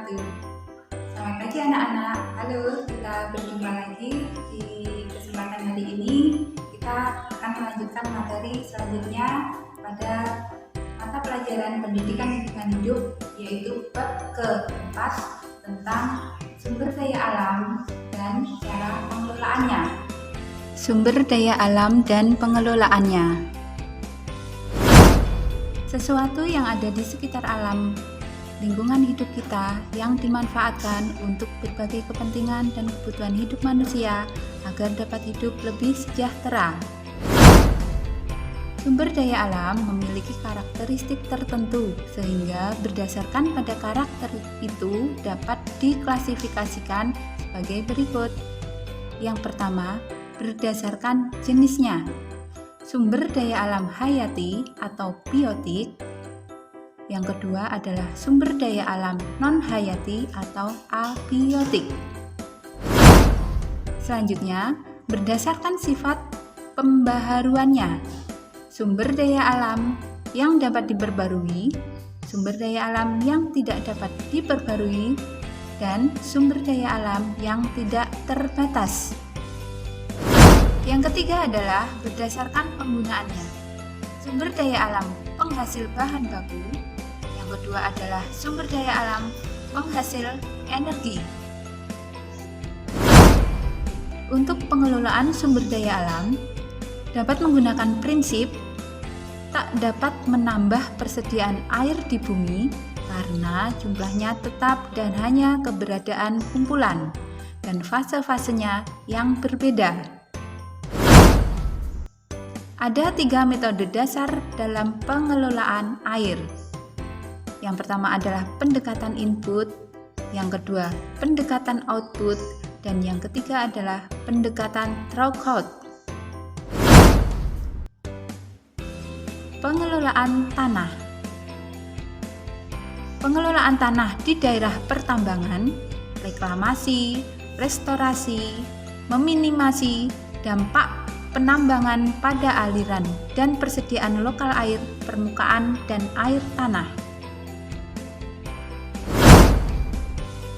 wabarakatuh. Selamat pagi anak-anak. Halo, kita berjumpa lagi di kesempatan hari ini. Kita akan melanjutkan materi selanjutnya pada mata pelajaran pendidikan lingkungan hidup, yaitu bab keempat tentang sumber daya alam dan cara pengelolaannya. Sumber daya alam dan pengelolaannya. Sesuatu yang ada di sekitar alam lingkungan hidup kita yang dimanfaatkan untuk berbagai kepentingan dan kebutuhan hidup manusia agar dapat hidup lebih sejahtera. Sumber daya alam memiliki karakteristik tertentu sehingga berdasarkan pada karakter itu dapat diklasifikasikan sebagai berikut. Yang pertama, berdasarkan jenisnya. Sumber daya alam hayati atau biotik. Yang kedua adalah sumber daya alam non-hayati atau abiotik. Selanjutnya, berdasarkan sifat pembaharuannya. Sumber daya alam yang dapat diperbarui, sumber daya alam yang tidak dapat diperbarui, dan sumber daya alam yang tidak terbatas. Yang ketiga adalah berdasarkan penggunaannya. Sumber daya alam penghasil bahan baku. Yang kedua adalah sumber daya alam penghasil energi. Untuk pengelolaan sumber daya alam dapat menggunakan prinsip tak dapat menambah persediaan air di bumi karena jumlahnya tetap dan hanya keberadaan kumpulan dan fase-fasenya yang berbeda. Ada 3 metode dasar dalam pengelolaan air. Yang pertama adalah pendekatan input, yang kedua pendekatan output, dan yang ketiga adalah pendekatan throughput. Pengelolaan tanah. Pengelolaan tanah di daerah pertambangan, reklamasi, restorasi, meminimasi dampak penambangan pada aliran dan persediaan lokal air, permukaan, dan air tanah.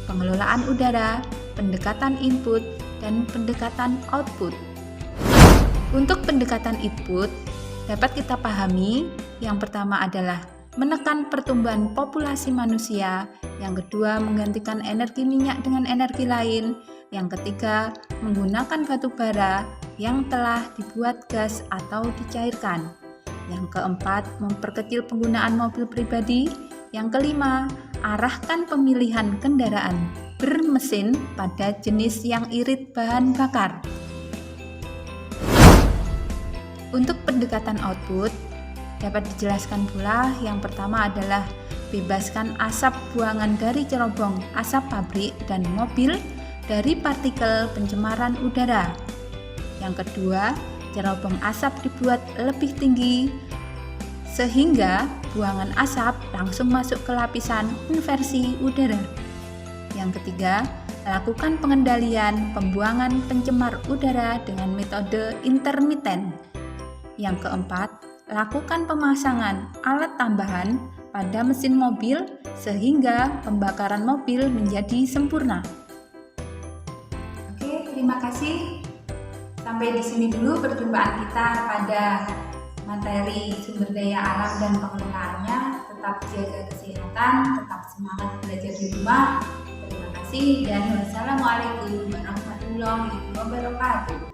Pengelolaan udara, pendekatan input, dan pendekatan output. Untuk pendekatan input, dapat kita pahami, yang pertama adalah menekan pertumbuhan populasi manusia, yang kedua menggantikan energi minyak dengan energi lain, yang ketiga menggunakan batu bara yang telah dibuat gas atau dicairkan, yang keempat memperkecil penggunaan mobil pribadi, yang kelima arahkan pemilihan kendaraan bermesin pada jenis yang irit bahan bakar. Untuk pendekatan output, dapat dijelaskan pula yang pertama adalah bebaskan asap buangan dari cerobong asap pabrik dan mobil dari partikel pencemaran udara. Yang kedua, cerobong asap dibuat lebih tinggi sehingga buangan asap langsung masuk ke lapisan inversi udara. Yang ketiga, lakukan pengendalian pembuangan pencemar udara dengan metode intermiten. Yang keempat, lakukan pemasangan alat tambahan pada mesin mobil sehingga pembakaran mobil menjadi sempurna. Oke, terima kasih. Sampai di sini dulu perjumpaan kita pada materi sumber daya alam dan pengelolaannya. Tetap jaga kesehatan, tetap semangat belajar di rumah. Terima kasih dan wassalamualaikum warahmatullahi wabarakatuh.